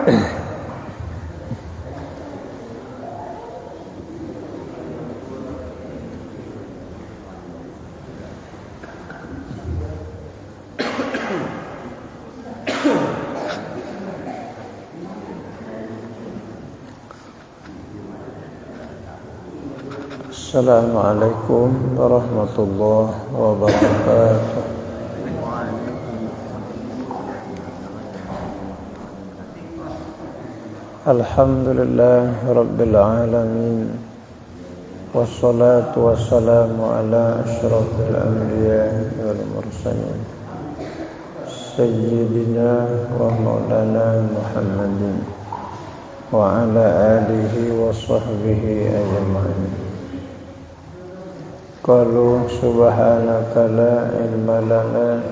Assalamualaikum warahmatullahi wabarakatuh. Alhamdulillah rabbil alamin. Wassalatu wassalamu ala asyrafil anbiya wal mursalin sayyidina wa maulana Muhammadin wa ala alihi wa sahbihi ajma'in. Qalu subhanaka la ilma lana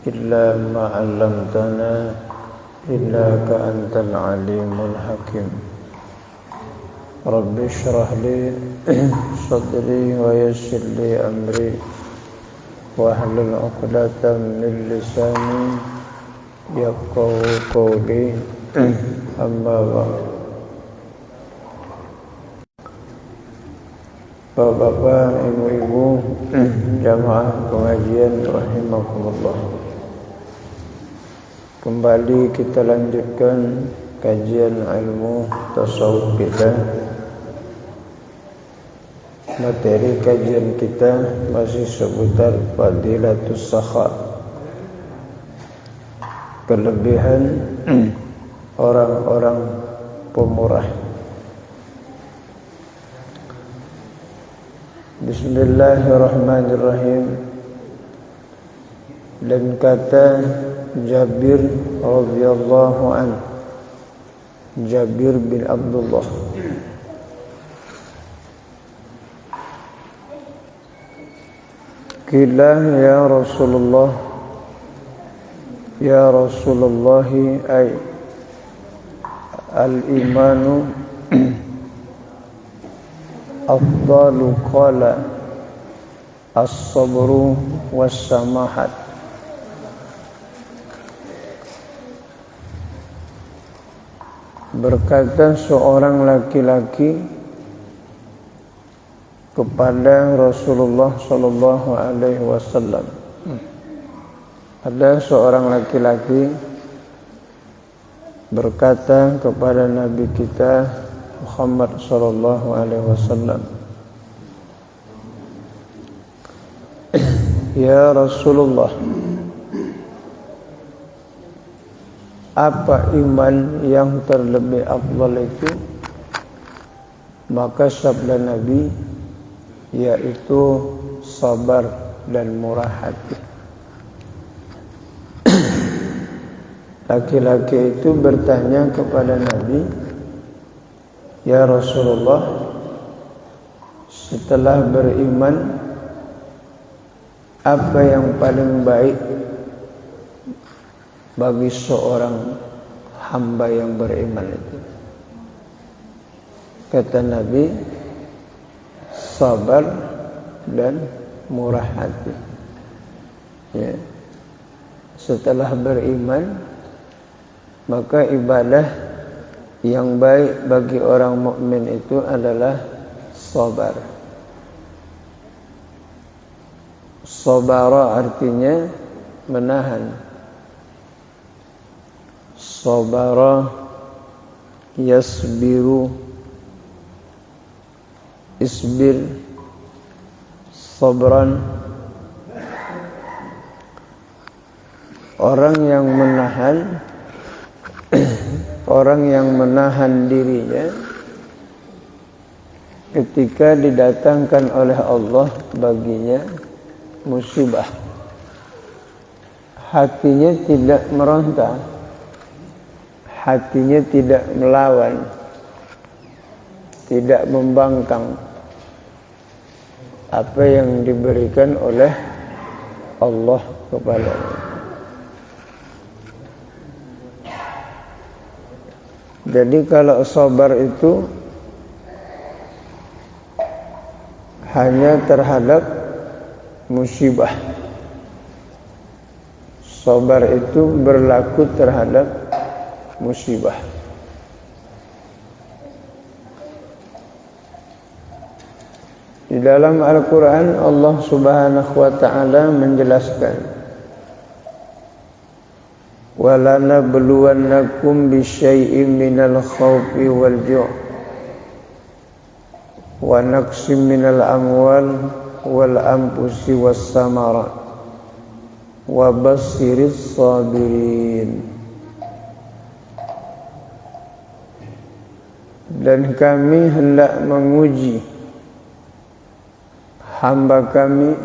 illa ma 'allamtana innaka antal alimul hakim. Rabbi shrah li sadri wa yassir li amri wahlul 'uqdatam min lisani yafqahu qawli. Amma ba'd. Bapak-bapak, ibu-ibu, jamaah pengajian rahimakumullah. Kembali kita lanjutkan kajian ilmu tasawuf kita. Materi kajian kita masih seputar Fadilatus Sakha, kelebihan orang-orang pemurah. Bismillahirrahmanirrahim. Dan kata Jabir radhiyallahu anhu, Jabir bin Abdullah, qila ya Rasulullah, ya Rasulullah, ay al-imanu afdalu, qala as-sabru was-samahat. Berkata seorang laki-laki kepada Rasulullah sallallahu alaihi wasallam. Ada seorang laki-laki berkata kepada Nabi kita Muhammad sallallahu alaihi wasallam, ya Rasulullah, apa iman yang terlebih afdal itu? Maka sabda Nabi, yaitu sabar dan murah hati. Laki-laki itu bertanya kepada Nabi, ya Rasulullah, setelah beriman, apa yang paling baik bagi seorang hamba yang beriman itu? Kata Nabi, sabar dan murah hati. Ya. Setelah beriman, maka ibadah yang baik bagi orang mukmin itu adalah sabar. Sabara artinya menahan. Sabara yasbiru, isbir, sabran. Orang yang menahan orang yang menahan dirinya ketika didatangkan oleh Allah baginya musibah, hatinya tidak meronta, hatinya tidak melawan, tidak membangkang apa yang diberikan oleh Allah kepadanya. Jadi kalau sabar itu hanya terhadap musibah. Sabar itu berlaku terhadap musibah. Di dalam Al-Quran Allah Subhanahu wa ta'ala menjelaskan, وَلَنَبْلُوَنَّكُمْ بِشَيْءٍ مِّنَ الْخَوْفِ وَالْجُوعِ وَنَقْصٍ مِّنَ الْأَمْوَالِ وَالْأَنفُسِ وَالثَّمَرَاتِ وَبَشِّرِ الصَّابِرِينَ. Dan kami hendak menguji hamba kami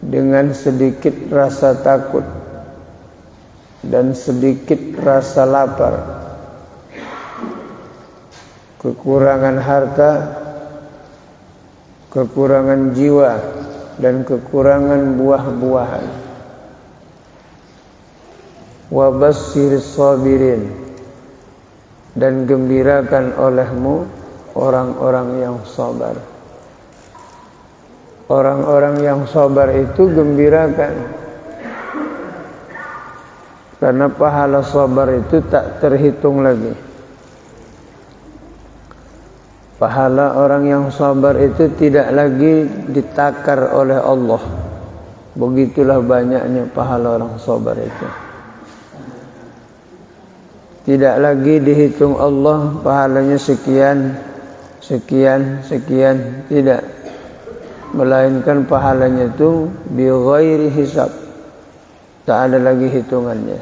dengan sedikit rasa takut dan sedikit rasa lapar, kekurangan harta, kekurangan jiwa, dan kekurangan buah-buahan. Wa basyiris sabirin, dan gembirakan olehmu orang-orang yang sabar. Orang-orang yang sabar itu gembirakan, karena pahala sabar itu tak terhitung lagi. Pahala orang yang sabar itu tidak lagi ditakar oleh Allah. Begitulah banyaknya pahala orang sabar itu. Tidak lagi dihitung Allah pahalanya sekian, sekian, sekian. Tidak. Melainkan pahalanya itu bi ghairi hisab. Tak ada lagi hitungannya.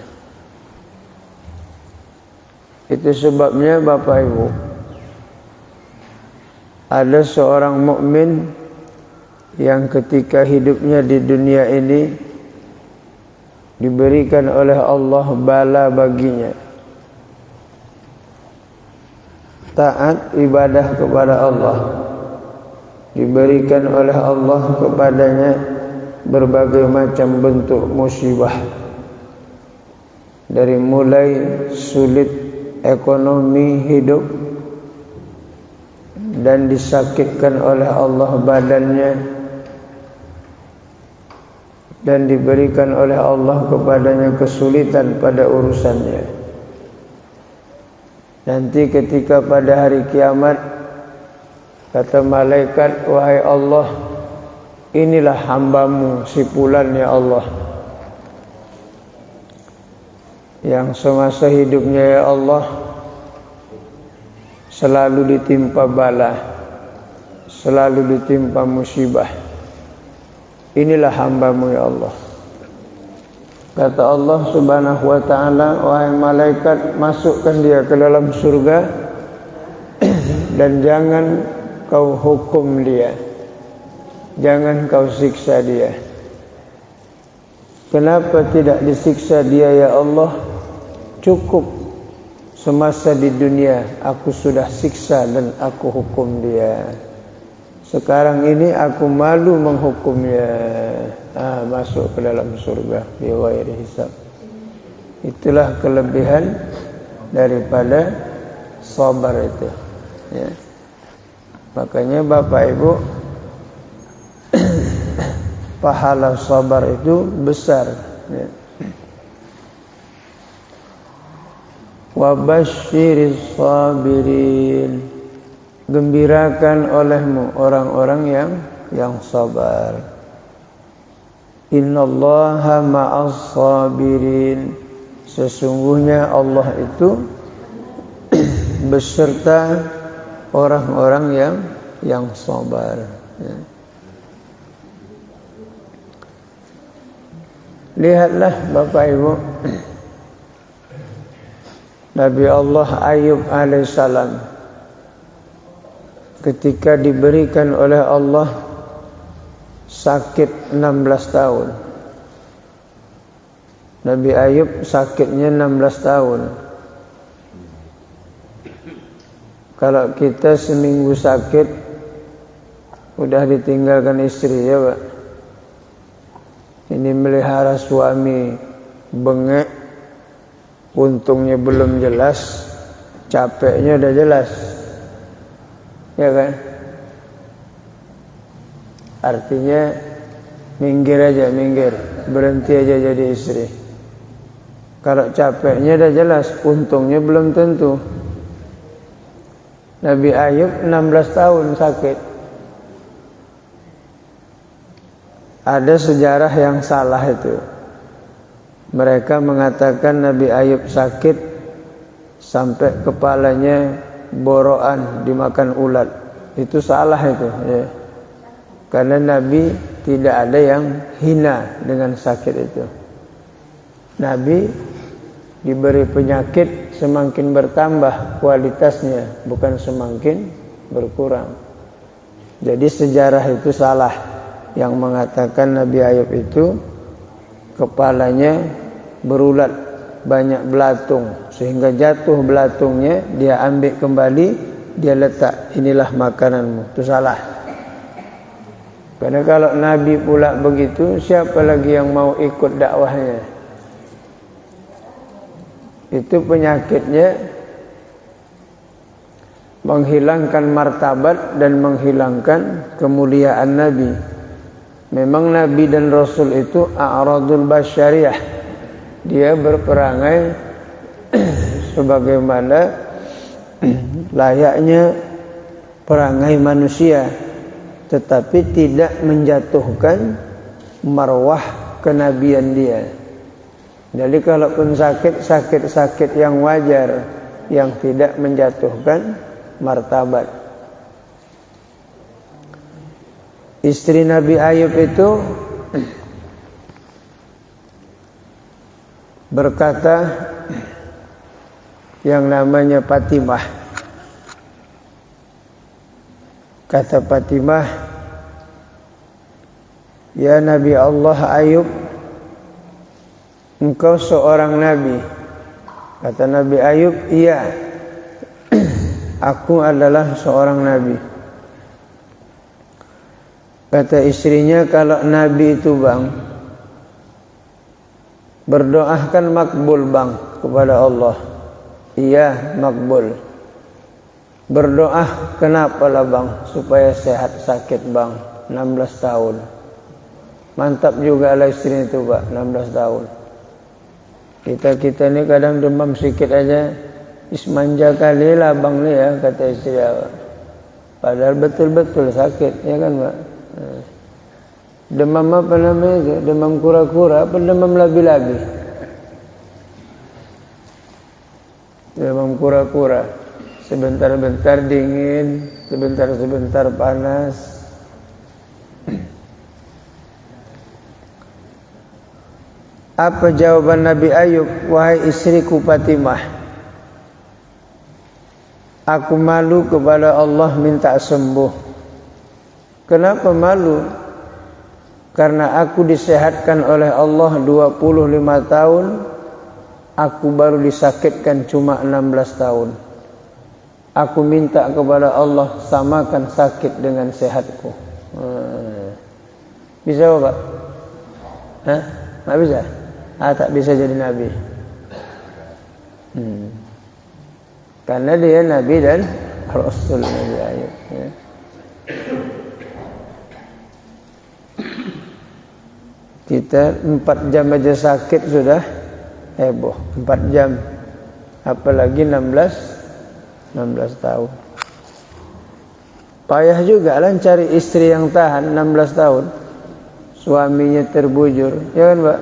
Itu sebabnya Bapak Ibu, ada seorang mukmin yang ketika hidupnya di dunia ini diberikan oleh Allah bala baginya, taat ibadah kepada Allah, diberikan oleh Allah kepadanya berbagai macam bentuk musibah, dari mulai sulit ekonomi hidup, dan disakitkan oleh Allah badannya, dan diberikan oleh Allah kepadanya kesulitan pada urusannya. Nanti ketika pada hari kiamat, kata malaikat, wahai Allah, inilah hambamu si fulan ya Allah, yang semasa hidupnya ya Allah selalu ditimpa bala, selalu ditimpa musibah. Inilah hambamu ya Allah. Kata Allah Subhanahu wa ta'ala, wahai malaikat, masukkan dia ke dalam surga dan jangan kau hukum dia, jangan kau siksa dia. Kenapa tidak disiksa dia ya Allah? Cukup semasa di dunia aku sudah siksa dan aku hukum dia. Sekarang ini aku malu menghukumnya. Masuk ke dalam surga bi ghairi hisab. Itulah kelebihan daripada sabar itu, ya. Makanya Bapak Ibu, pahala sabar itu besar, ya. Wa basyiris sabirin, gembirakan olehmu orang-orang yang sabar. Innallaha ma'as sabirin, sesungguhnya Allah itu beserta orang-orang yang sabar, ya. Lihatlah Bapak Ibu, Nabi Allah Ayub alaihissalam ketika diberikan oleh Allah sakit 16 tahun. Nabi Ayub sakitnya 16 tahun. Kalau kita seminggu sakit udah ditinggalkan istri, ya Pak. Ini melihara suami bengek, untungnya belum jelas, capeknya udah jelas, ya kan? Artinya minggir aja, minggir, berhenti aja jadi istri. Kalau capeknya dah jelas, untungnya belum tentu. Nabi Ayub 16 tahun sakit. Ada sejarah yang salah itu. Mereka mengatakan Nabi Ayub sakit sampai kepalanya borokan dimakan ulat. Itu salah itu, ya. Karena Nabi tidak ada yang hina dengan sakit itu. Nabi diberi penyakit semakin bertambah kualitasnya, bukan semakin berkurang. Jadi sejarah itu salah yang mengatakan Nabi Ayub itu kepalanya berulat, banyak belatung, sehingga jatuh belatungnya, dia ambil kembali, dia letak, inilah makananmu. Itu salah. Karena kalau Nabi pula begitu, siapa lagi yang mau ikut dakwahnya? Itu penyakitnya menghilangkan martabat dan menghilangkan kemuliaan Nabi. Memang Nabi dan Rasul itu a'radul basyariyah. Dia berperangai sebagaimana layaknya perangai manusia, tetapi tidak menjatuhkan marwah kenabian dia. Jadi kalaupun sakit yang wajar, yang tidak menjatuhkan martabat. Istri Nabi Ayub itu berkata yang namanya Fatimah. Kata Fatimah, ya Nabi Allah Ayub, engkau seorang Nabi. Kata Nabi Ayub, iya, aku adalah seorang Nabi. Kata istrinya, kalau Nabi itu bang, berdoa kan makbul bang kepada Allah. Iya, makbul. Berdoa kenapa lah bang? Supaya sehat sakit bang. 16 tahun. Mantap juga lah istri itu pak, 16 tahun. Kita ni kadang demam sikit aja, ismanja kali lah bang ni ya, kata istri awak. Padahal betul-betul sakit, ya kan pak? Demam apa namanya itu? Demam kura-kura apa demam labi-labi? Demam kura-kura. Sebentar-bentar dingin, sebentar-sebentar panas. Apa jawaban Nabi Ayub? Wahai istriku Fatimah, aku malu kepada Allah minta sembuh. Kenapa malu? Karena aku disehatkan oleh Allah 25 tahun, aku baru disakitkan cuma 16 tahun. Aku minta kepada Allah samakan sakit dengan sehatku. Bisa Pak? Hah? Tak bisa? Tak bisa jadi Nabi. Karena dia Nabi dan Rasul Nabi Ayub. Ya. Kita 4 jam aja sakit sudah heboh. 4 jam. Apalagi 16 tahun. Payah juga lah cari istri yang tahan 16 tahun. Suaminya terbujur. Ya kan Pak?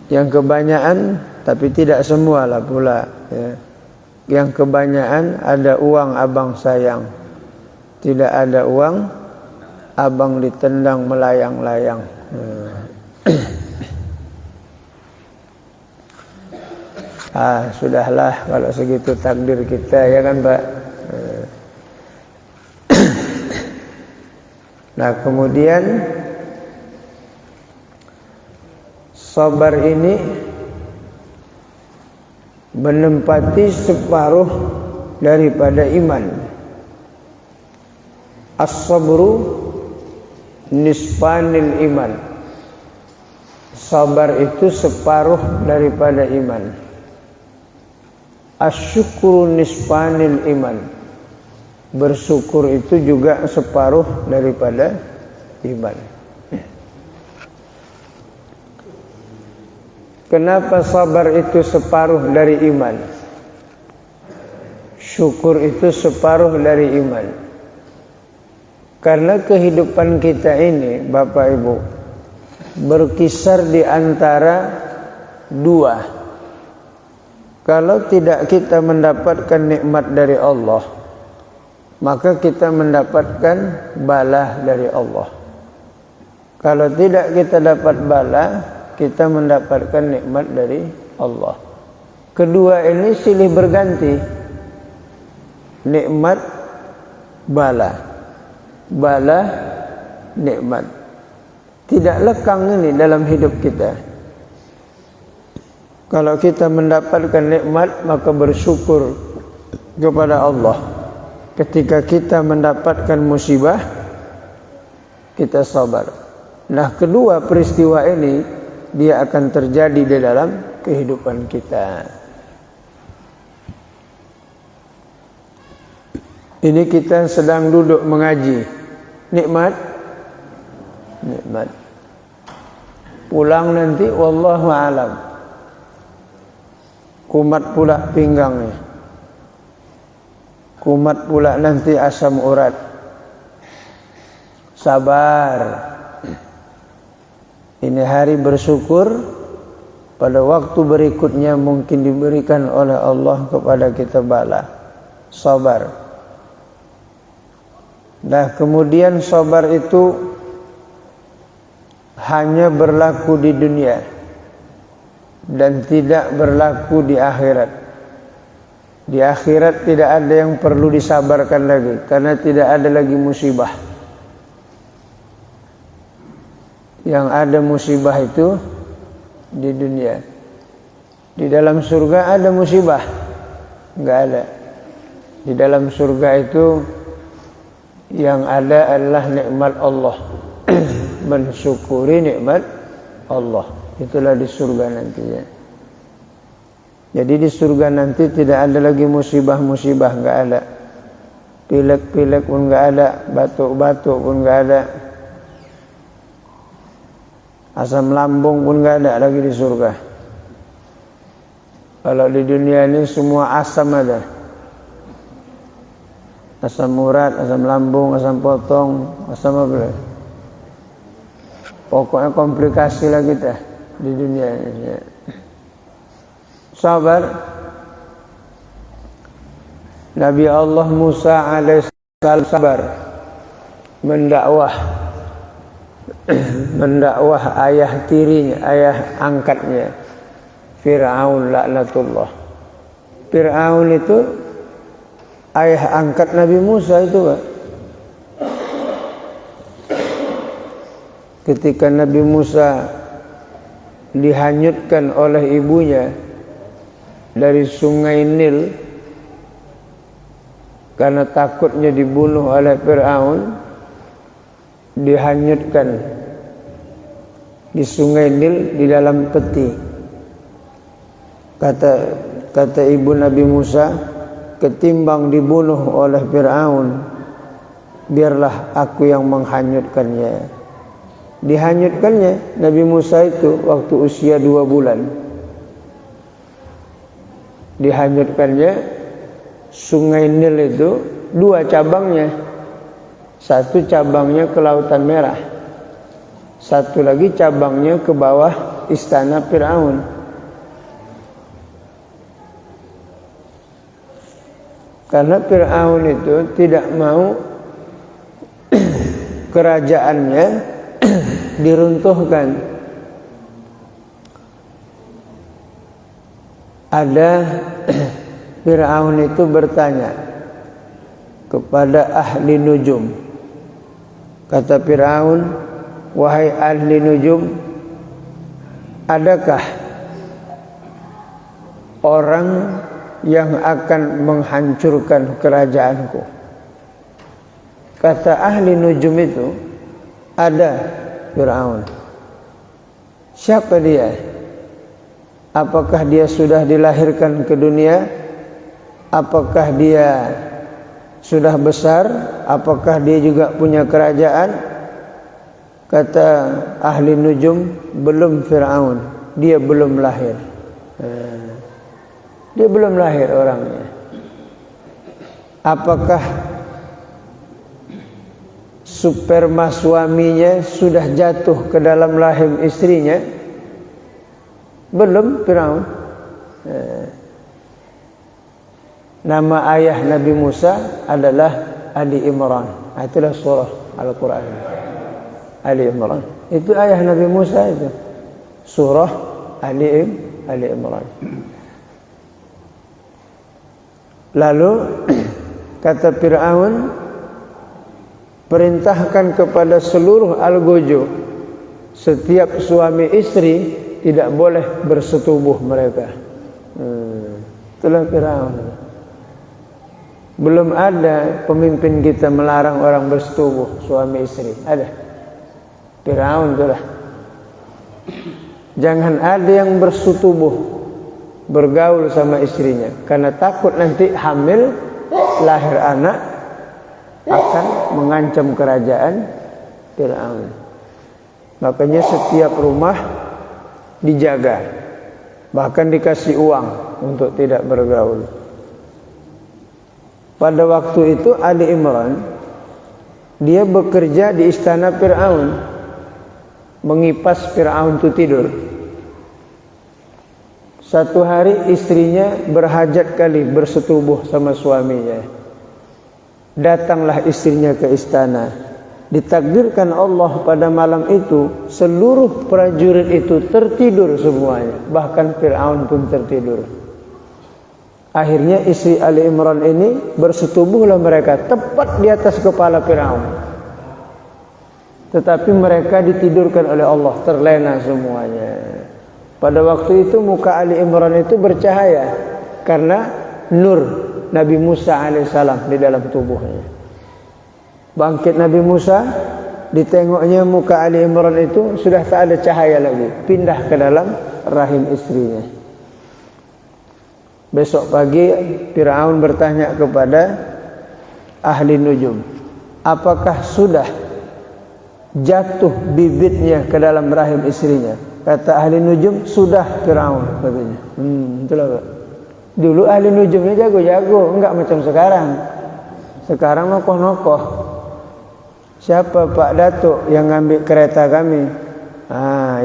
Yang kebanyakan, tapi tidak semua lah pula. Ya. Yang kebanyakan ada uang abang sayang. Tidak ada uang, abang ditendang melayang-layang. Sudahlah kalau segitu takdir kita, ya kan Pak. Nah kemudian sabar ini menempati separuh daripada iman. As-sabru nisfanil iman. Sabar itu separuh daripada iman. Asyukru nisfanil iman. Bersyukur itu juga separuh daripada iman. Kenapa sabar itu separuh dari iman? Syukur itu separuh dari iman. Karena kehidupan kita ini, Bapak Ibu, berkisar di antara dua. Kalau tidak kita mendapatkan nikmat dari Allah, maka kita mendapatkan bala dari Allah. Kalau tidak kita dapat bala, kita mendapatkan nikmat dari Allah. Kedua ini silih berganti. Nikmat, bala. Bala, nikmat. Tidak lekang ini dalam hidup kita. Kalau kita mendapatkan nikmat, maka bersyukur kepada Allah. Ketika kita mendapatkan musibah, kita sabar. Nah, kedua peristiwa ini dia akan terjadi di dalam kehidupan kita. Ini kita sedang duduk mengaji. Nikmat, nikmat. Pulang nanti wallahu alam. Kumat pula pinggangnya. Kumat pula nanti asam urat. Sabar. Ini hari bersyukur. Pada waktu berikutnya mungkin diberikan oleh Allah kepada kita bala. Sabar. Nah, kemudian sabar itu hanya berlaku di dunia dan tidak berlaku di akhirat. Di akhirat tidak ada yang perlu disabarkan lagi, karena tidak ada lagi musibah. Yang ada musibah itu di dunia. Di dalam surga ada musibah? Enggak ada. Di dalam surga itu yang ada adalah nikmat Allah. Mensyukuri nikmat Allah. Itulah di surga nantinya. Jadi di surga nanti tidak ada lagi musibah-musibah, enggak ada. Pilek-pilek pun enggak ada, batuk-batuk pun enggak ada. Asam lambung pun enggak ada lagi di surga. Kalau di dunia ini semua asam ada. Asam urat, asam lambung, asam potong, asam apa? Pokoknya komplikasi lah kita di dunia ini. Sabar. Nabi Allah Musa alaihissalam sabar mendakwah ayah tirinya, ayah angkatnya, Fir'aun laknatullah. Fir'aun itu ayah angkat Nabi Musa itu, Pak. Ketika Nabi Musa dihanyutkan oleh ibunya dari sungai Nil karena takutnya dibunuh oleh Fir'aun, dihanyutkan di sungai Nil di dalam peti. Kata ibu Nabi Musa, ketimbang dibunuh oleh Fir'aun, biarlah aku yang menghanyutkannya. Dihanyutkannya Nabi Musa itu waktu usia 2 bulan. Dihanyutkannya sungai Nil itu 2 cabangnya. Satu cabangnya ke Lautan Merah, satu lagi cabangnya ke bawah istana Fir'aun. Karena Fir'aun itu tidak mau kerajaannya diruntuhkan. Ada Fir'aun itu bertanya kepada ahli nujum. Kata Fir'aun, wahai ahli nujum, adakah orang yang akan menghancurkan kerajaanku? Kata ahli nujum itu, ada Fir'aun. Siapa dia? Apakah dia sudah dilahirkan ke dunia? Apakah dia sudah besar? Apakah dia juga punya kerajaan? Kata ahli nujum, belum Fir'aun. dia belum lahir. Dia belum lahir orangnya. Apakah sperma suaminya sudah jatuh ke dalam rahim istrinya? Belum, Firaun. Nama ayah Nabi Musa adalah Ali Imran. Itulah surah Al-Quran. Ali Imran. Itu ayah Nabi Musa itu. Surah Ali Imran. Lalu kata Fir'aun, perintahkan kepada seluruh Al-Gojo, setiap suami istri tidak boleh bersetubuh mereka. Itulah Fir'aun. Belum ada pemimpin kita melarang orang bersetubuh suami istri. Ada? Fir'aun itulah. Jangan ada yang bersetubuh bergaul sama istrinya, karena takut nanti hamil, lahir anak akan mengancam kerajaan Fir'aun. Makanya setiap rumah dijaga, bahkan dikasih uang untuk tidak bergaul. Pada waktu itu Ali Imran dia bekerja di istana Fir'aun, mengipas Fir'aun itu tidur. Satu hari istrinya berhajat kali bersetubuh sama suaminya. Datanglah istrinya ke istana. Ditakdirkan Allah pada malam itu seluruh prajurit itu tertidur semuanya. Bahkan Fir'aun pun tertidur. Akhirnya istri Ali Imran ini bersetubuhlah mereka tepat di atas kepala Fir'aun. Tetapi mereka ditidurkan oleh Allah, terlena semuanya. Pada waktu itu muka Ali Imran itu bercahaya karena nur Nabi Musa alaihissalam di dalam tubuhnya. Bangkit Nabi Musa, ditengoknya muka Ali Imran itu sudah tak ada cahaya lagi, pindah ke dalam rahim istrinya. Besok pagi Fir'aun bertanya kepada ahli nujum, apakah sudah jatuh bibitnya ke dalam rahim istrinya? Kata ahli nujum, sudah Fir'aun katanya. Itulah Pak. Dulu ahli nujumnya jago-jago, enggak macam sekarang. Sekarang nokoh-nokoh. Siapa Pak Datuk yang ngambil kereta kami?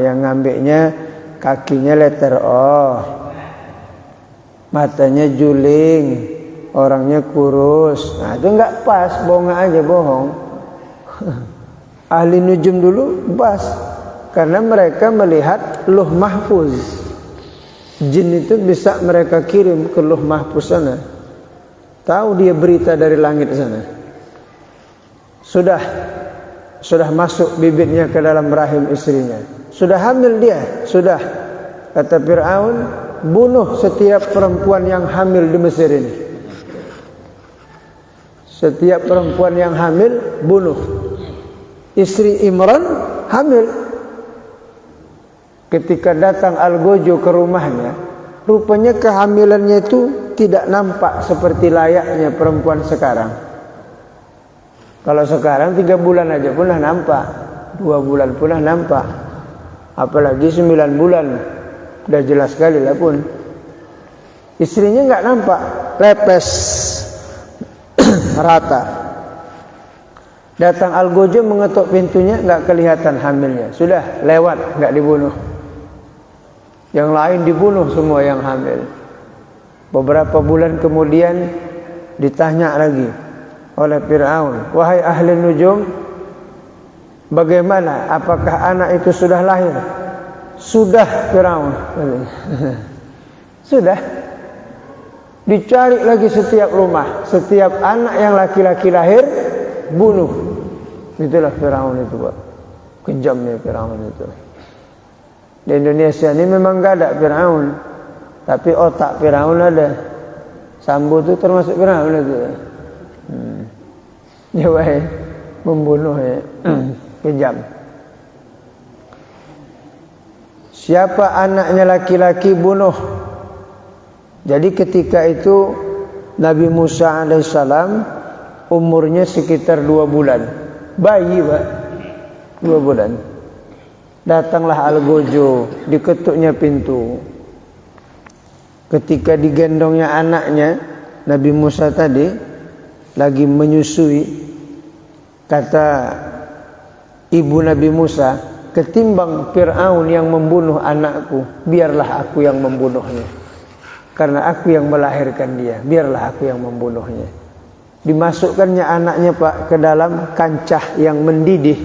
Yang ngambilnya kakinya letter O, matanya juling, orangnya kurus. Itu enggak pas, bohong aja bohong. Ahli nujum dulu pas. Karena mereka melihat Lauh Mahfuz. Jin itu bisa mereka kirim ke Lauh Mahfuz sana. Tahu dia berita dari langit sana. Sudah masuk bibitnya ke dalam rahim istrinya. Sudah hamil dia. Sudah. Kata Fir'aun, bunuh setiap perempuan yang hamil di Mesir ini. Setiap perempuan yang hamil, bunuh. Istri Imran hamil. Ketika datang Al-Gojo ke rumahnya, rupanya kehamilannya itu tidak nampak seperti layaknya perempuan sekarang. Kalau sekarang 3 bulan aja pun nampak, 2 bulan pun nampak, apalagi 9 bulan, udah jelas sekali lah pun. Istrinya nggak nampak, lepes, rata. Datang Al-Gojo mengetuk pintunya, nggak kelihatan hamilnya, sudah lewat, nggak dibunuh. Yang lain dibunuh semua yang hamil. Beberapa bulan kemudian ditanya lagi oleh Fir'aun, wahai ahli nujum, bagaimana? Apakah anak itu sudah lahir? Sudah Fir'aun. Sudah. Dicari lagi setiap rumah, setiap anak yang laki-laki lahir bunuh. Itulah Fir'aun itu, Pak. Kejamnya Fir'aun itu. Di Indonesia ini memang gak ada Fir'aun, tapi otak Fir'aun ada. Sambo itu termasuk Fir'aun itu. Dia membunuh ya. Kejam. Siapa anaknya laki-laki bunuh. Jadi ketika itu Nabi Musa alaihissalam umurnya sekitar 2 bulan. Bayi Pak, 2 bulan. Datanglah Algojo, diketuknya pintu. Ketika digendongnya anaknya, Nabi Musa tadi lagi menyusui, kata ibu Nabi Musa, ketimbang Fir'aun yang membunuh anakku, biarlah aku yang membunuhnya. Karena aku yang melahirkan dia, biarlah aku yang membunuhnya. Dimasukkannya anaknya Pak ke dalam kancah yang mendidih,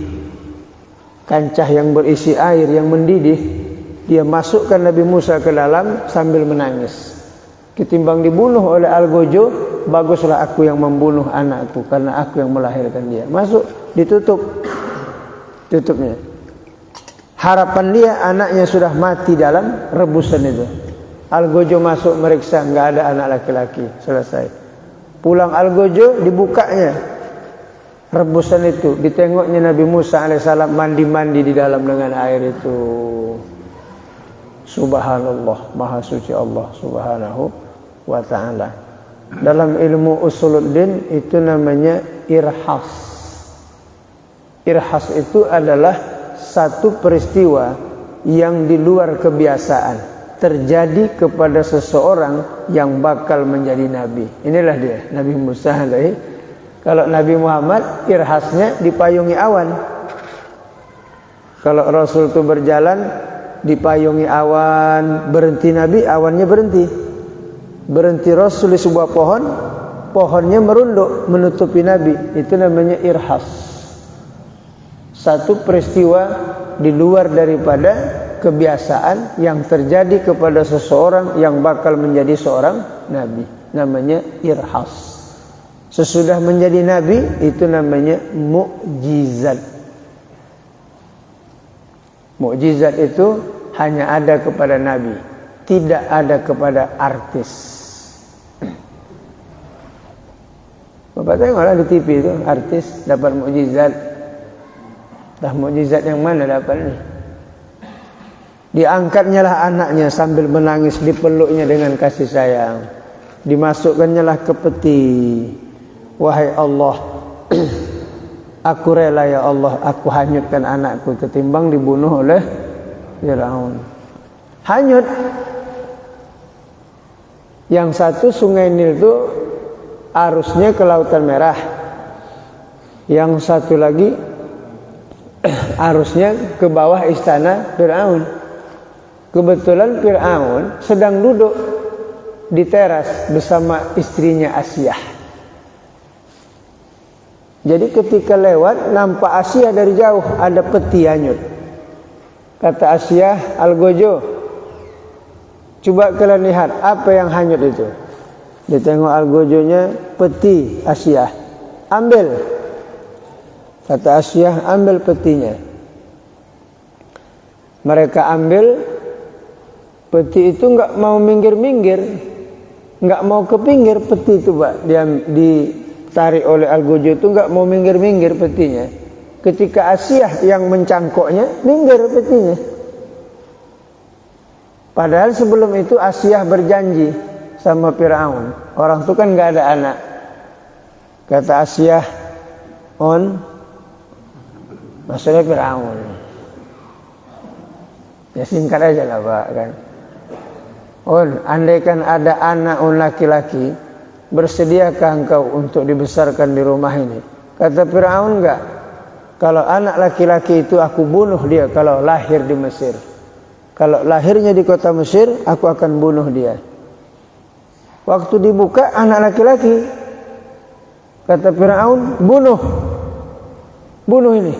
kancah yang berisi air yang mendidih. Dia masukkan Nabi Musa ke dalam sambil menangis. Ketimbang dibunuh oleh Algojo, baguslah aku yang membunuh anakku karena aku yang melahirkan dia. Masuk, ditutup, tutupnya. Harapan dia anaknya sudah mati dalam rebusan itu. Algojo masuk meriksa, nggak ada anak laki-laki. Selesai. Pulang Algojo, dibukanya rebusan itu, ditengoknya Nabi Musa alaihissalam mandi-mandi di dalam dengan air itu. Subhanallah, maha suci Allah subhanahu wa ta'ala. Dalam ilmu usuluddin itu namanya irhas. Irhas itu adalah satu peristiwa yang di luar kebiasaan terjadi kepada seseorang yang bakal menjadi nabi. Inilah dia Nabi Musa alaihi. Kalau Nabi Muhammad irhasnya dipayungi awan. Kalau Rasul itu berjalan dipayungi awan, berhenti Nabi, awannya berhenti. Berhenti Rasul di sebuah pohon, pohonnya merunduk menutupi Nabi. Itu namanya irhas. Satu peristiwa di luar daripada kebiasaan yang terjadi kepada seseorang yang bakal menjadi seorang nabi. Namanya irhas. Sesudah menjadi nabi itu namanya mukjizat. Mukjizat itu hanya ada kepada nabi, tidak ada kepada artis. Bapak tengoklah di TV itu artis dapat mukjizat. Dah mukjizat yang mana dapatnya? Diangkatnya lah anaknya sambil menangis, dipeluknya dengan kasih sayang. Dimasukkannya lah ke peti. Wahai Allah, aku rela ya Allah, aku hanyutkan anakku ketimbang dibunuh oleh Firaun. Hanyut. Yang satu Sungai Nil itu arusnya ke Lautan Merah. Yang satu lagi arusnya ke bawah istana Firaun. Kebetulan Firaun sedang duduk di teras bersama istrinya Asyah. Jadi ketika lewat nampak Asyah dari jauh, ada peti hanyut. Kata Asyah, Algojo, coba kalian lihat apa yang hanyut itu. Dia tengok Algojonya, peti Asyah. Ambil. Kata Asyah, ambil petinya. Mereka ambil, peti itu enggak mau minggir-minggir, enggak mau ke pinggir peti itu, Pak. Dia ditarik oleh Algojo itu enggak mau minggir-minggir petinya. Ketika Asyah yang mencangkoknya, minggir petinya. Padahal sebelum itu Asyah berjanji sama Firaun. Orang itu kan enggak ada anak. Kata Asyah, maksudnya Firaun. Ya singkat aja lah Pak kan. Andaikan ada anak laki-laki, bersediakah engkau untuk dibesarkan di rumah ini? Kata Firaun, enggak. Kalau anak laki-laki itu aku bunuh dia kalau lahir di Mesir. Kalau lahirnya di kota Mesir, aku akan bunuh dia. Waktu dibuka anak laki-laki, kata Firaun, bunuh. Bunuh ini.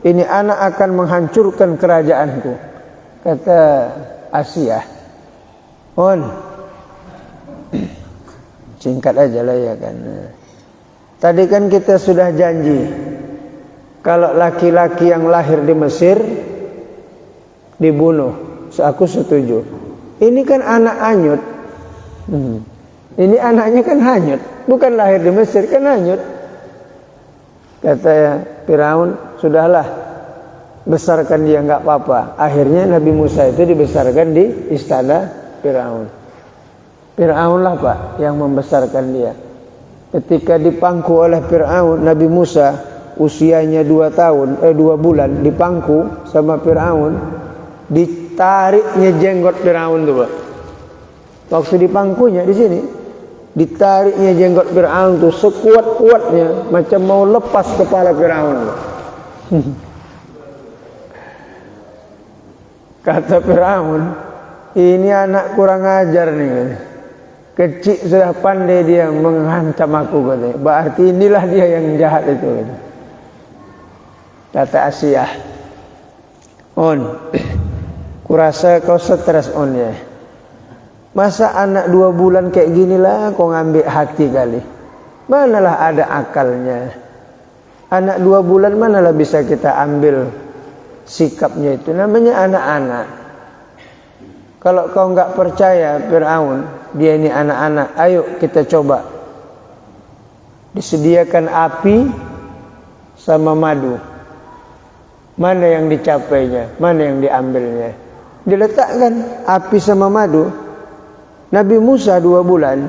Ini anak akan menghancurkan kerajaanku. Kata Asyah, singkat aja lah ya kan. Tadi kan kita sudah janji, kalau laki-laki yang lahir di Mesir dibunuh, aku setuju. Ini kan anak hanyut. Ini anaknya kan hanyut, bukan lahir di Mesir, kan hanyut. Kata Firaun, sudahlah, besarkan dia, enggak apa-apa. Akhirnya Nabi Musa itu dibesarkan di istana Firaun. Firaunlah Pak yang membesarkan dia. Ketika dipangku oleh Firaun, Nabi Musa usianya 2 bulan dipangku sama Fir'aun, ditariknya jenggot Fir'aun tuh, Pak. Waktu dipangkunya di sini, ditariknya jenggot Fir'aun tuh sekuat-kuatnya, macam mau lepas kepala Fir'aun. Kata Fir'aun, ini anak kurang ajar nih. Kecil sudah pandai dia menghantam aku, katanya. Berarti inilah dia yang jahat itu. Kata Asiyah, kurasa kau stres ya. Masa anak 2 bulan kayak ginilah kau ngambil hati kali. Manalah ada akalnya. Anak 2 bulan manalah bisa kita ambil sikapnya itu. Namanya anak-anak. Kalau kau nggak percaya Fir'aun, dia ini anak-anak, ayo kita coba. Disediakan api sama madu. Mana yang dicapainya, mana yang diambilnya. Diletakkan api sama madu. Nabi Musa 2 bulan,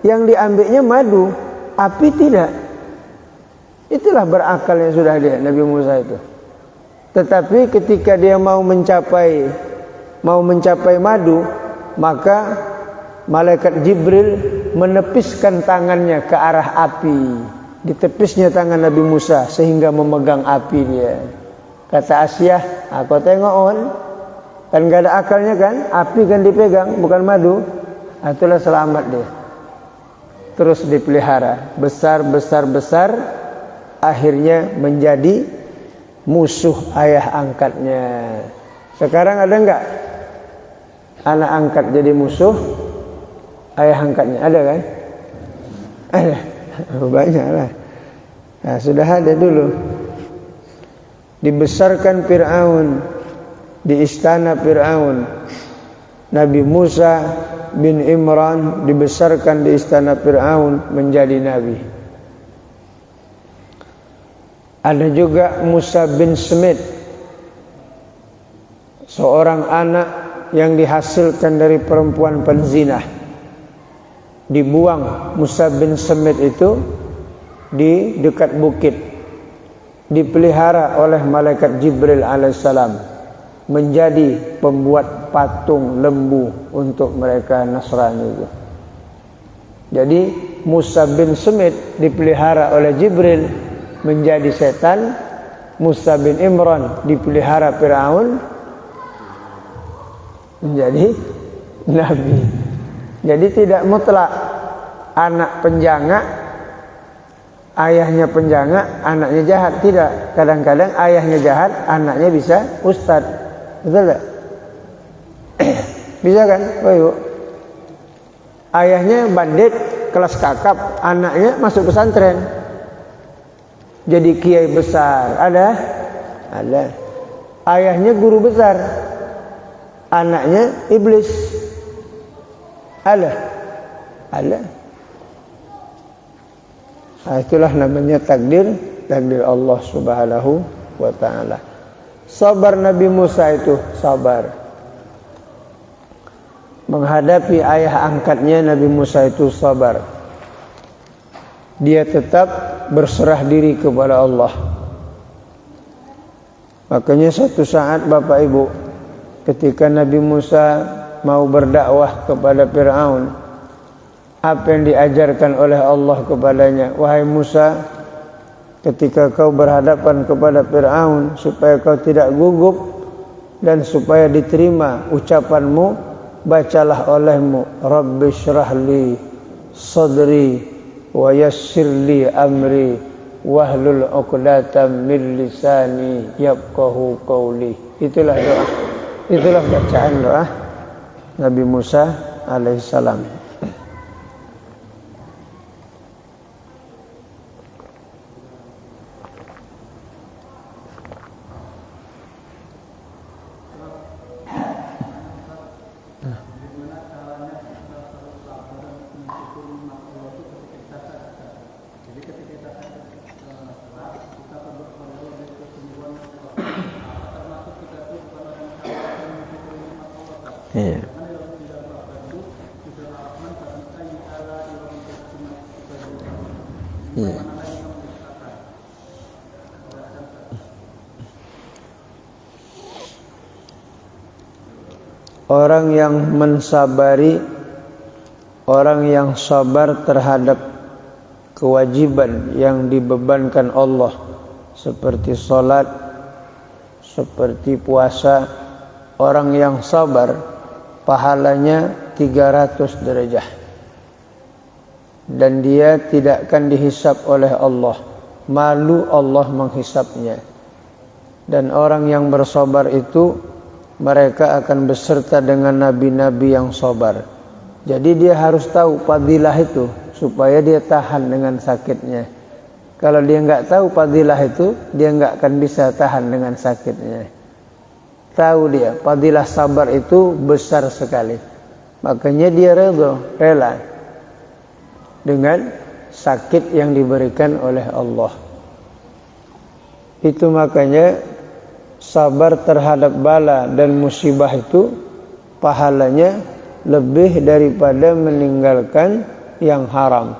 yang diambilnya madu, api tidak. Itulah berakalnya sudah dia, Nabi Musa itu. Tetapi ketika dia mau mencapai madu, maka malaikat Jibril menepiskan tangannya ke arah api. Ditepisnya tangan Nabi Musa sehingga memegang api dia. Kata Asiyah, aku tengok kan gak ada akalnya kan, api kan dipegang bukan madu. Itulah selamat dia. Terus dipelihara, besar, akhirnya menjadi musuh ayah angkatnya. Sekarang ada enggak anak angkat jadi musuh ayah angkatnya? Ada kan? Ada. Banyak lah. Nah, sudah ada dulu. Dibesarkan Fir'aun di istana Fir'aun. Nabi Musa bin Imran dibesarkan di istana Fir'aun menjadi nabi. Ada juga Musa bin Smith, seorang anak yang dihasilkan dari perempuan penzinah. Dibuang Musa bin Smith itu di dekat bukit, dipelihara oleh malaikat Jibril alaihissalam menjadi pembuat patung lembu untuk mereka Nasrani itu. Jadi Musa bin Smith dipelihara oleh Jibril menjadi setan, Musa bin Imran dipelihara Fir'aun menjadi nabi. Jadi tidak mutlak anak penjanga, ayahnya penjanga, anaknya jahat. Tidak. Kadang-kadang ayahnya jahat, anaknya bisa ustadz. Betul tak? Bisa kan? Oh, yuk. Ayahnya bandit, kelas kakap, anaknya masuk pesantren, jadi kiai besar. Ada? Ada. Ayahnya guru besar, anaknya iblis. Ada? Ada. Nah, itulah namanya takdir Allah Subhanahu wa ta'ala. Sabar Nabi Musa itu, sabar. Menghadapi ayah angkatnya Nabi Musa itu sabar. Dia tetap berserah diri kepada Allah. Makanya suatu saat Bapak Ibu, ketika Nabi Musa mau berdakwah kepada Fir'aun, apa yang diajarkan oleh Allah kepadanya? Wahai Musa, ketika kau berhadapan kepada Fir'aun, supaya kau tidak gugup dan supaya diterima ucapanmu, bacalah olehmu, Rabbi syrahli sadri wa yassirli amri wahlul 'uqdatam min lisani yafqahu qawli. Itulah doa. Itulah bacaan doa Nabi Musa alaihissalam. Iya. Iya. orang yang mensabari, orang yang sabar terhadap kewajiban yang dibebankan Allah seperti salat, seperti puasa, orang yang sabar pahalanya 300 derajat dan dia tidak akan dihisap oleh Allah, malu Allah menghisapnya. Dan orang yang bersabar itu mereka akan beserta dengan nabi-nabi yang sabar. Jadi dia harus tahu fadilah itu supaya dia tahan dengan sakitnya. Kalau dia enggak tahu fadilah itu, dia enggak akan bisa tahan dengan sakitnya. Tahu dia fadilah sabar itu besar sekali. Makanya dia rela dengan sakit yang diberikan oleh Allah. Itu makanya sabar terhadap bala dan musibah itu pahalanya lebih daripada meninggalkan yang haram.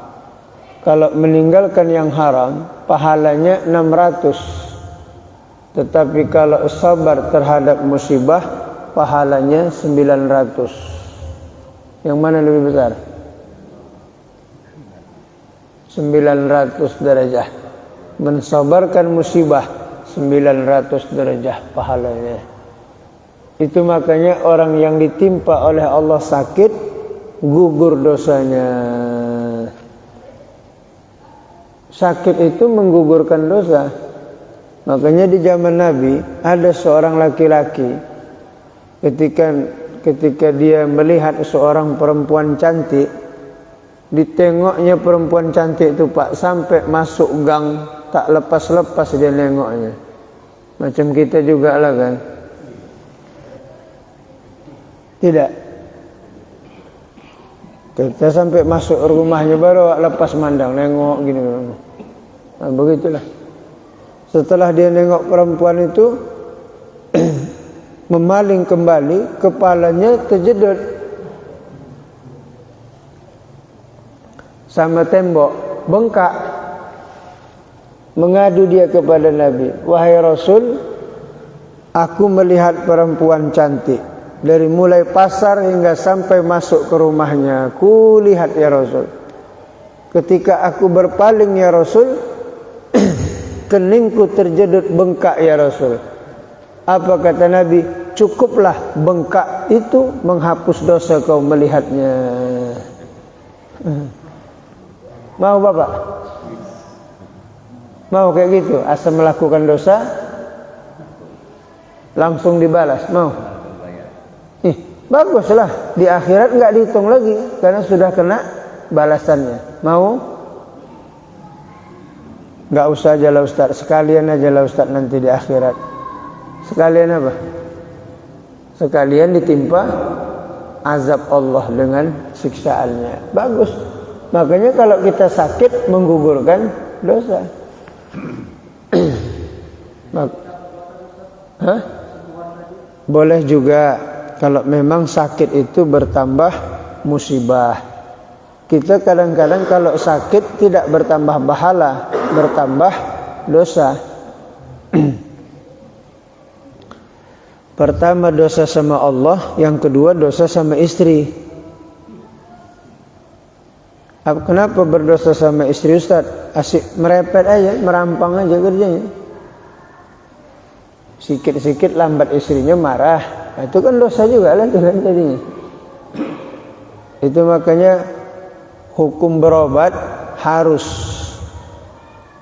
Kalau meninggalkan yang haram pahalanya 600. Tetapi kalau sabar terhadap musibah pahalanya 900. Yang mana lebih besar? 900 derajat. Mensabarkan musibah 900 derajat pahalanya. Itu makanya orang yang ditimpa oleh Allah sakit gugur dosanya. Sakit itu menggugurkan dosa. Makanya di zaman Nabi ada seorang laki-laki ketika dia melihat seorang perempuan cantik, ditengoknya perempuan cantik itu Pak sampai masuk gang, tak lepas-lepas dia nengoknya. Macam kita juga lah kan. Tidak. Kita sampai masuk rumahnya baru lepas mandang, nengok gini. Nah, begitulah. Setelah dia nengok perempuan itu memaling kembali, kepalanya terjedot sama tembok, bengkak. Mengadu dia kepada Nabi, wahai Rasul, aku melihat perempuan cantik dari mulai pasar hingga sampai masuk ke rumahnya. Ku lihat ya Rasul. Ketika aku berpaling ya Rasul, keningku terjedut bengkak ya Rasul. Apa kata Nabi? Cukuplah bengkak itu menghapus dosa kau melihatnya. Mau Bapak? Mau kayak gitu? Asal melakukan dosa langsung dibalas. Mau? Baguslah. Di akhirat enggak dihitung lagi karena sudah kena balasannya. Mau? Enggak usah aja lah Ustaz. Sekalian aja lah Ustaz nanti di akhirat. Sekalian apa? Sekalian ditimpa azab Allah dengan siksaannya. Bagus. Makanya kalau kita sakit menggugurkan dosa. Hah? Boleh juga kalau memang sakit itu bertambah musibah. Kita kadang-kadang kalau sakit tidak bertambah pahala, bertambah dosa. Pertama dosa sama Allah, yang kedua dosa sama istri. Kenapa berdosa sama istri Ustaz? Asik merepet aja, merampang aja kerjanya. Sikit-sikit lambat istrinya marah. Nah, itu kan dosa juga lah itu kan tadinya. Itu makanya hukum berobat harus.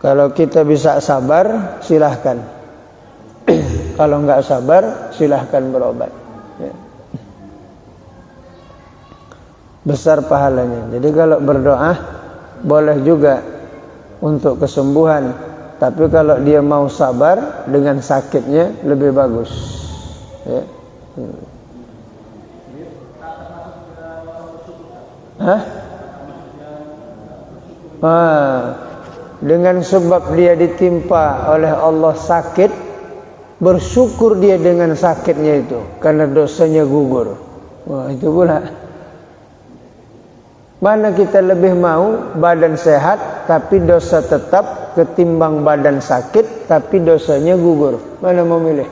Kalau kita bisa sabar, silahkan. Kalau enggak sabar, silahkan berobat. Ya. Besar pahalanya. Jadi kalau berdoa boleh juga untuk kesembuhan, tapi kalau dia mau sabar dengan sakitnya lebih bagus. Ya. Hah? Dengan sebab dia ditimpa oleh Allah sakit, bersyukur dia dengan sakitnya itu karena dosanya gugur. Wah, itu pula. Mana kita lebih mau badan sehat tapi dosa tetap ketimbang badan sakit tapi dosanya gugur? Mana mau milih?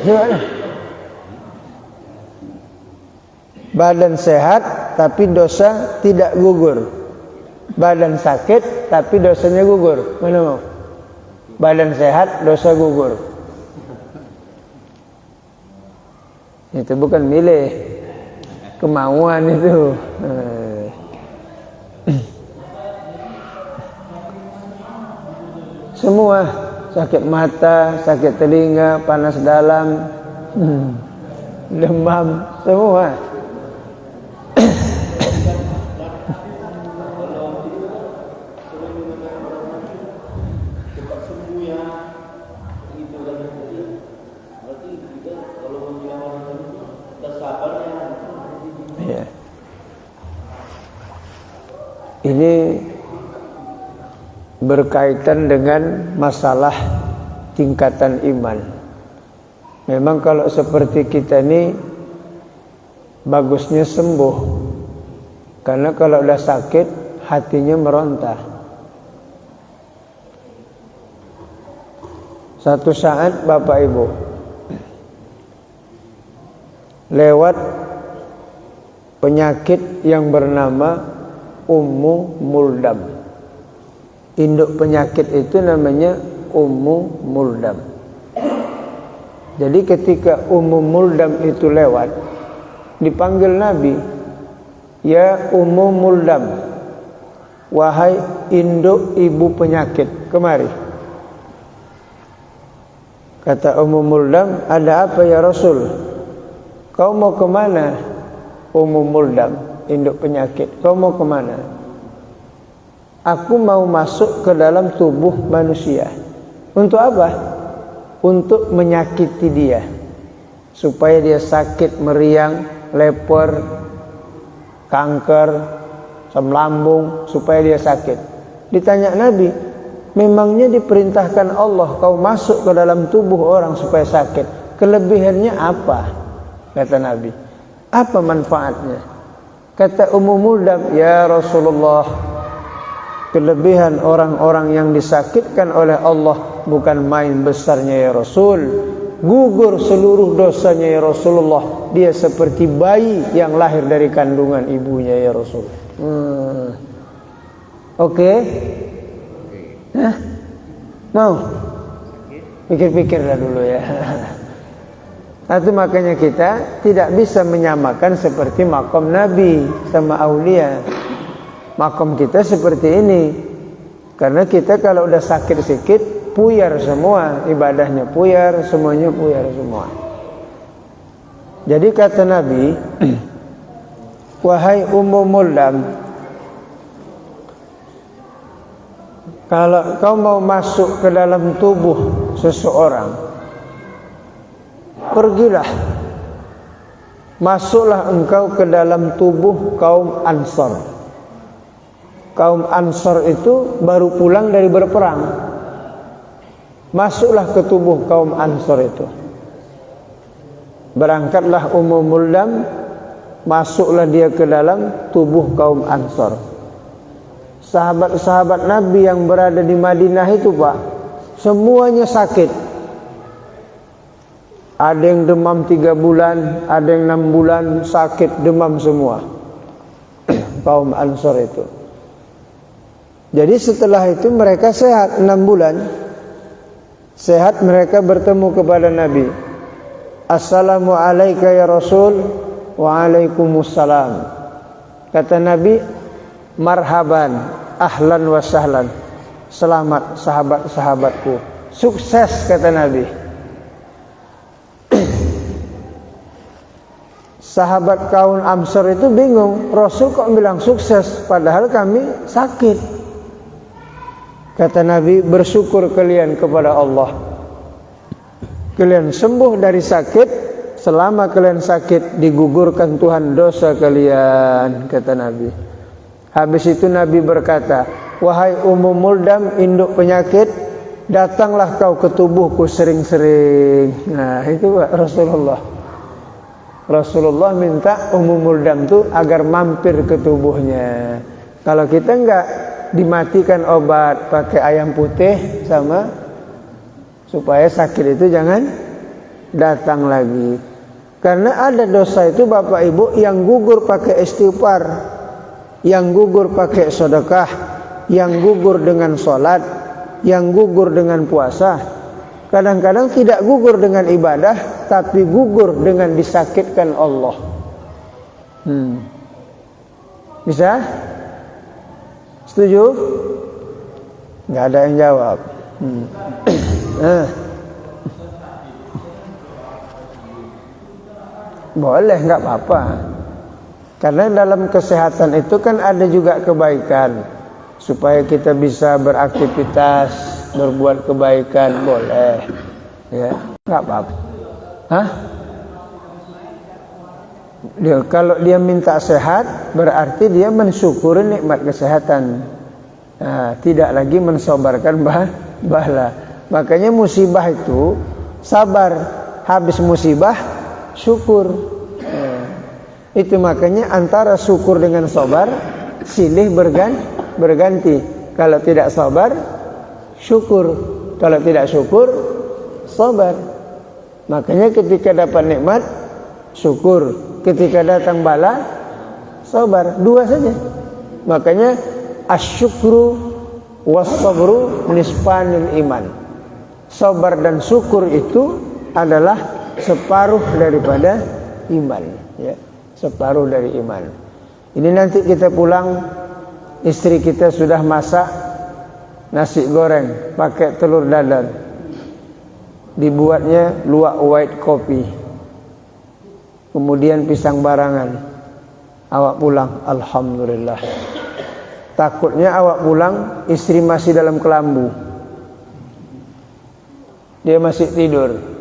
Gimana? Badan sehat tapi dosa tidak gugur. Badan sakit tapi dosanya gugur. Mana mau? Badan sehat, dosa gugur. Itu bukan milih, kemauan itu. Semua, sakit mata, sakit telinga, panas dalam, demam, semua. Ya. Ini berkaitan dengan masalah tingkatan iman. Memang kalau seperti kita ini bagusnya sembuh, karena kalau udah sakit hatinya meronta. Satu saat Bapak Ibu lewat penyakit yang bernama Ummu Muldam. Induk penyakit itu namanya Ummu Muldam. Jadi ketika Ummu Muldam itu lewat, dipanggil Nabi, "Ya Ummu Muldam, wahai induk ibu penyakit, kemari." Kata Ummu Muldam, "Ada apa ya Rasul? Kau mau kemana?" Ummu Muldam, induk penyakit, "Kau mau kemana?" "Aku mau masuk ke dalam tubuh manusia." "Untuk apa?" "Untuk menyakiti dia, supaya dia sakit, meriang, lepor, kanker, asam lambung, supaya dia sakit." Ditanya Nabi, "Memangnya diperintahkan Allah kau masuk ke dalam tubuh orang supaya sakit, kelebihannya apa?" Kata Nabi, "Apa manfaatnya?" Kata Ummu Muldam, "Ya Rasulullah, kelebihan orang-orang yang disakitkan oleh Allah bukan main besarnya ya Rasul. Gugur seluruh dosanya ya Rasulullah. Dia seperti bayi yang lahir dari kandungan ibunya ya Rasul." Oke? Hah? Mau? Pikir-pikirlah dulu ya. Itu makanya kita tidak bisa menyamakan seperti makom Nabi sama aulia. Makom kita seperti ini, karena kita kalau udah sakit sedikit puyar semua, ibadahnya puyar, semuanya puyar semua. Jadi kata Nabi, "Wahai Ummu Muldam, kalau kau mau masuk ke dalam tubuh seseorang, pergilah, masuklah engkau ke dalam tubuh kaum Ansar." Kaum Ansar itu baru pulang dari berperang. Masuklah ke tubuh kaum Ansar itu. Berangkatlah Ummu Muldam, masuklah dia ke dalam tubuh kaum Ansar. Sahabat-sahabat Nabi yang berada di Madinah itu Pak, semuanya sakit. Ada yang demam 3 bulan, ada yang 6 bulan, sakit demam semua. Kaum Ansar itu. Jadi setelah itu mereka sehat 6 bulan. Sehat, mereka bertemu kepada Nabi. "Assalamu alayka ya Rasul." "Waalaikumsalam." Kata Nabi, "Marhaban, ahlan wa sahlan." Selamat sahabat-sahabatku, sukses, kata Nabi. Sahabat kaum Ansar itu bingung, Rasul kok bilang sukses padahal kami sakit. Kata Nabi, bersyukur kalian kepada Allah. Kalian sembuh dari sakit. Selama kalian sakit, digugurkan Tuhan dosa kalian, kata Nabi. Habis itu Nabi berkata, "Wahai Ummu Muldam, induk penyakit, datanglah kau ke tubuhku sering-sering." Nah itu Pak, Rasulullah minta Ummu Muldam itu agar mampir ke tubuhnya. Kalau kita enggak, dimatikan obat pakai ayam putih sama, supaya sakit itu jangan datang lagi. Karena ada dosa itu Bapak Ibu yang gugur pakai istighfar, yang gugur pakai sedekah, yang gugur dengan sholat, yang gugur dengan puasa. Kadang-kadang tidak gugur dengan ibadah, tapi gugur dengan disakitkan Allah. Bisa? Setuju? Nggak ada yang jawab. Boleh, nggak apa-apa. Karena dalam kesehatan itu kan ada juga kebaikan. Supaya kita bisa beraktivitas, berbuat kebaikan, boleh. Ya, nggak apa-apa. Hah? Kalau dia minta sehat, berarti dia mensyukuri nikmat kesehatan. Nah, tidak lagi mensobarkan bala. Makanya musibah itu sabar, habis musibah syukur. Itu makanya antara syukur dengan sabar silih berganti. Kalau tidak sabar syukur, kalau tidak syukur sabar. Makanya ketika dapat nikmat syukur, ketika datang bala sabar, dua saja. Makanya asyukru was-sabru nisfanil iman. Sabar dan syukur itu adalah separuh daripada iman, ya, separuh dari iman. Ini nanti kita pulang, istri kita sudah masak nasi goreng pakai telur dadar, dibuatnya luwak white kopi, kemudian pisang barangan. Awak pulang, alhamdulillah. Takutnya awak pulang, istri masih dalam kelambu, dia masih tidur.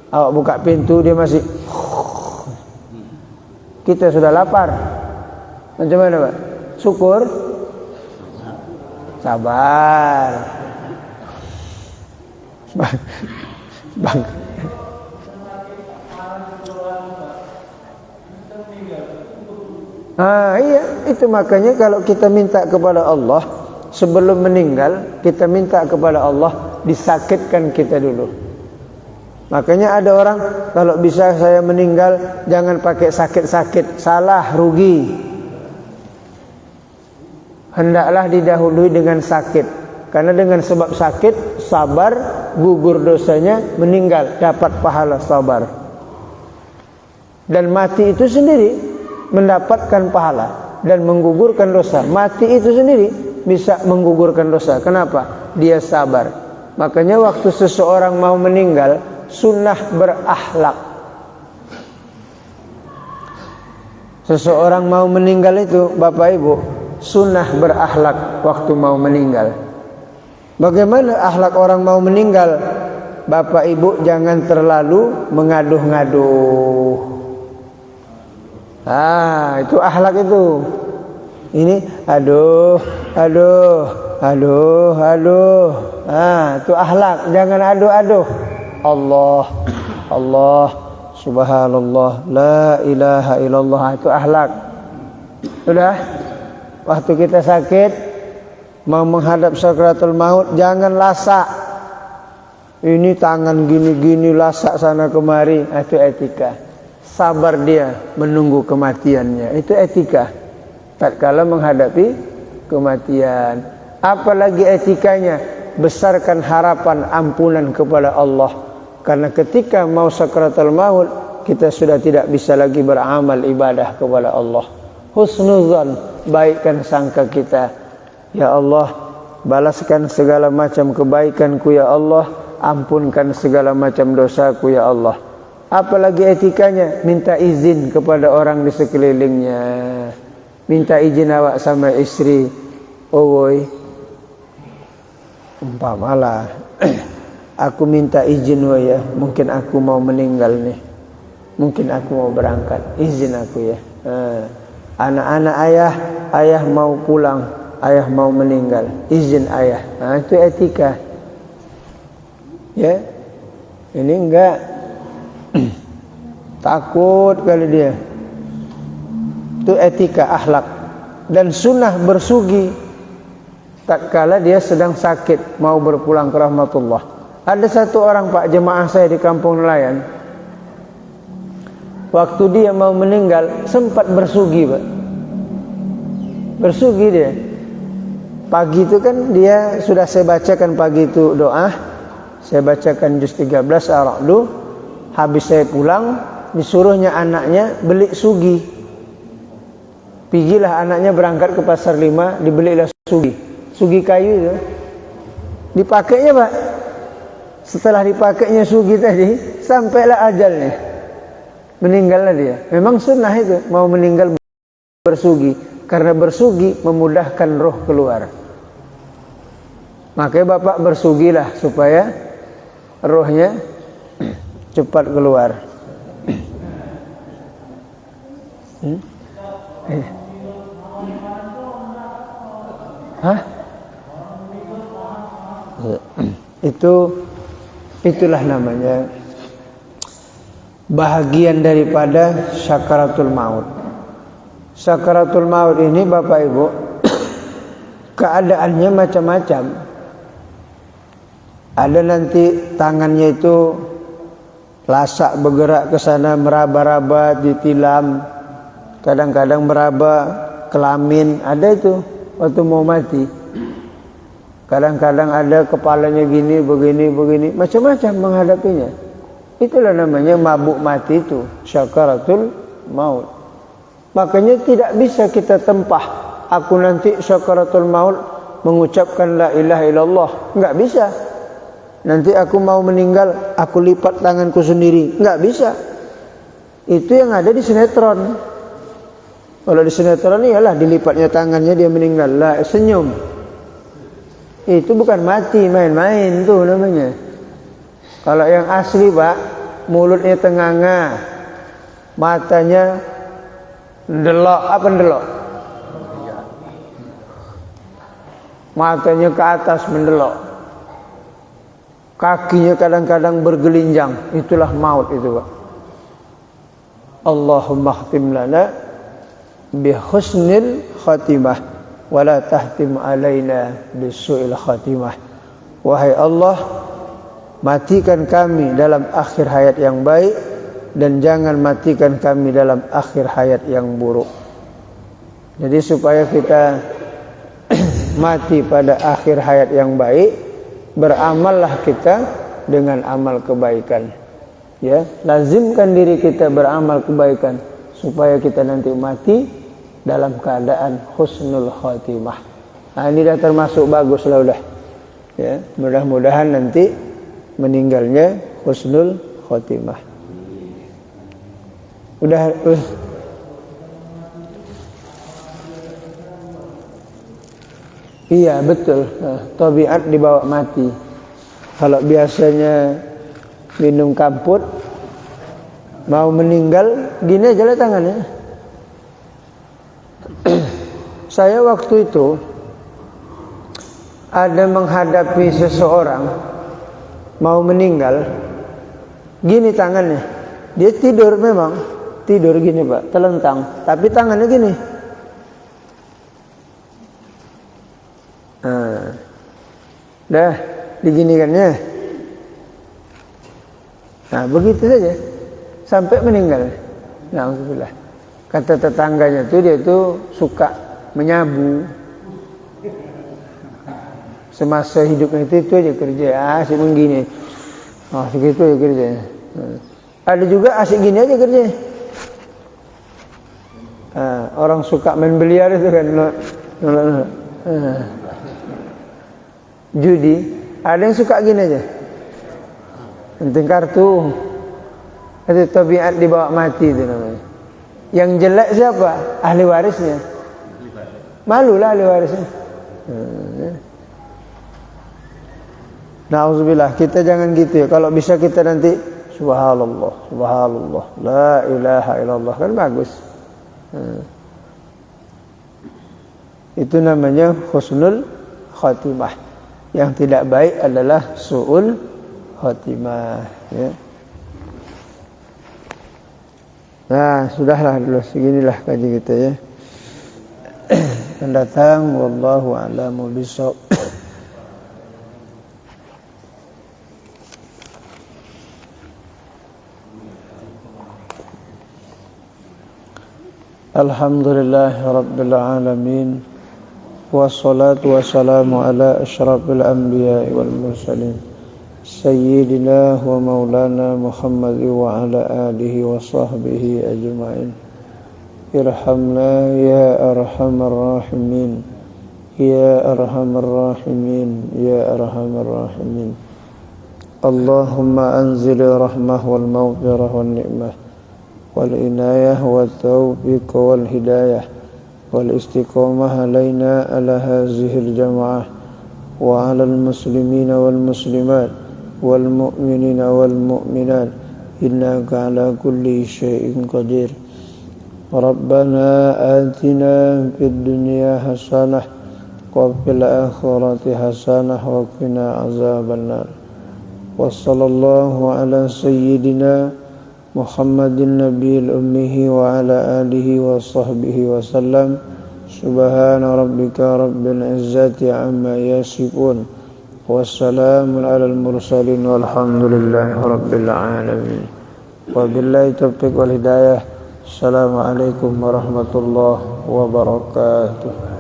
Awak buka pintu, dia masih. Kita sudah lapar. Macam mana, Pak? Syukur? Sabar. Bang. Iya, itu makanya kalau kita minta kepada Allah sebelum meninggal, kita minta kepada Allah disakitkan kita dulu. Makanya ada orang, kalau bisa saya meninggal jangan pakai sakit-sakit, salah, rugi. Hendaklah didahului dengan sakit. Karena dengan sebab sakit, sabar, gugur dosanya, meninggal, dapat pahala sabar. Dan mati itu sendiri mendapatkan pahala dan menggugurkan dosa. Mati itu sendiri bisa menggugurkan dosa. Kenapa? Dia sabar. Makanya waktu seseorang mau meninggal, sunnah berakhlak. Seseorang mau meninggal itu, Bapak Ibu, sunnah berakhlak waktu mau meninggal. Bagaimana akhlak orang mau meninggal? Bapak Ibu jangan terlalu mengaduh-ngaduh. Itu akhlak itu. Ini aduh. Itu akhlak, jangan aduh-aduh. Allah, subhanallah, la ilaha illallah, itu akhlak. Sudah, waktu kita sakit mau menghadap sakratul maut, jangan lasak. Ini tangan gini-gini, lasak sana kemari, itu etika. Sabar dia menunggu kematiannya, itu etika. Tatkala menghadapi kematian, apalagi etikanya, besarkan harapan ampunan kepada Allah. Karena ketika mau sakratul maut, kita sudah tidak bisa lagi beramal ibadah kepada Allah. Husnuzan, baikkan sangka kita. Ya Allah, balaskan segala macam kebaikanku ya Allah, ampunkan segala macam dosaku ya Allah. Apalagi etikanya, minta izin kepada orang di sekelilingnya. Minta izin awak sama istri, woi, umpamalah aku minta izin woi ya, mungkin aku mau meninggal nih, mungkin aku mau berangkat, izin aku ya. Anak-anak ayah mau pulang, ayah mau meninggal, izin ayah. Itu etika. Ya, ini enggak takut kali dia. Itu etika, akhlak. Dan sunnah bersugi tatkala dia sedang sakit mau berpulang ke rahmatullah. Ada satu orang Pak, jemaah saya di kampung nelayan, waktu dia mau meninggal sempat bersugi, Pak. Bersugi dia. Pagi itu kan dia sudah saya bacakan pagi itu doa. Saya bacakan juz 13 Ar-Ra'd. Habis saya pulang, disuruhnya anaknya beli sugi. Pigilah anaknya berangkat ke pasar 5, dibelilah sugi. Sugi kayu itu. Dipakainya, Pak. Setelah dipakainya sugi tadi, sampailah ajalnya. Meninggallah dia. Memang sunnah itu, mau meninggal bersugi. Karena bersugi memudahkan roh keluar. Makanya Bapak bersugilah supaya rohnya cepat keluar. Hah? Itulah namanya bahagian daripada sakaratul maut. Sakaratul maut ini Bapak Ibu keadaannya macam-macam. Ada nanti tangannya itu lasak bergerak ke sana, meraba-raba, ditilam. Kadang-kadang meraba kelamin, ada itu waktu mau mati. Kadang-kadang ada kepalanya gini, begini, macam-macam menghadapinya. Itulah namanya mabuk mati itu, sakaratul maut. Makanya tidak bisa kita tempah, aku nanti sakaratul maut mengucapkan la ilaha illallah. Enggak bisa. Nanti aku mau meninggal, aku lipat tanganku sendiri. Enggak bisa. Itu yang ada di sinetron. Kalau di sinetron ialah dilipatnya tangannya dia meninggal. Lah, senyum. Itu bukan mati, main-main tuh namanya. Kalau yang asli, Pak, mulutnya tenganga, matanya delok, apa delok? Matanya ke atas mendelok. Kakinya kadang-kadang bergelinjang. Itulah maut itu, Pak. Allahumma khtim lana bi husnil khatimah wa la tahtim alaina bi su'il khatimah. Wahai Allah, matikan kami dalam akhir hayat yang baik dan jangan matikan kami dalam akhir hayat yang buruk. Jadi supaya kita mati pada akhir hayat yang baik, beramallah kita dengan amal kebaikan. Ya, lazimkan diri kita beramal kebaikan supaya kita nanti mati dalam keadaan husnul khatimah. Nah, ini dah termasuk bagus lah udah. Ya, mudah-mudahan nanti meninggalnya husnul khatimah. Udah. Iya betul, tabiat dibawa mati. Kalau biasanya minum kamput, mau meninggal, gini aja lah tangannya. Saya waktu itu ada menghadapi seseorang mau meninggal, gini tangannya. Dia tidur memang, tidur gini Pak, telentang, tapi tangannya gini. Nah, dah diginikannya. Nah begitu saja sampai meninggal. Nah, alhamdulillah. Kata tetangganya tuh dia tuh suka menyabu. Semasa hidupnya itu aja kerja, asik begini. Oh segitu aja kerja. Ada juga asik gini aja kerja. Orang suka main biliar itu kan. Judi, ada yang suka gini aja. Penting kartu. Itu tabiat dibawa mati itu namanya. Yang jelek siapa? Ahli warisnya. Malulah ahli warisnya. Nauzubillah, kita jangan gitu ya. Kalau bisa kita nanti subhanallah, subhanallah, la ilaha illallah, kan bagus. Itu namanya husnul khatimah. Yang tidak baik adalah su'ul khatimah, ya. Nah, sudahlah dulu seginilah kaji kita ya. Akan datang wallahu a'lamu bishawab. Alhamdulillahi Rabbil Alamin. Wassalatu wassalamu ala ashrafil anbiya wal mursalin Sayyidina wa maulana Muhammad wa ala alihi wa sahbihi ajma'in. Irhamna ya arhamar rahimin, ya arhamar rahimin, ya arhamar rahimin. Allahumma anzil rahmah wal maghfirah wal ni'mah wal inayah wal tawfiq wal hidayah wal istiqamah alaina ala hazihil jama'ah wa ala al-muslimina wal muslimat wal mu'minina wal mu'minat innaka ala kulli syai'in qadir. Rabbana atina fid dunya hasanah wa fil akhirati hasanah wa qina azabannar. Wa sallallahu ala sayyidina Muhammadin nabiyil ummihi wa ala alihi wa sahbihi wa sallam. Subhana rabbika rabbil izzati amma yasifun. Wassalamun alal mursalin walhamdulillahi rabbil alamin. Wabillahi taufiq wal hidayah. Assalamualaikum warahmatullahi wabarakatuh.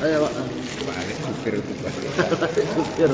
Ayo Pak. Balik supir itu Pak. Supir.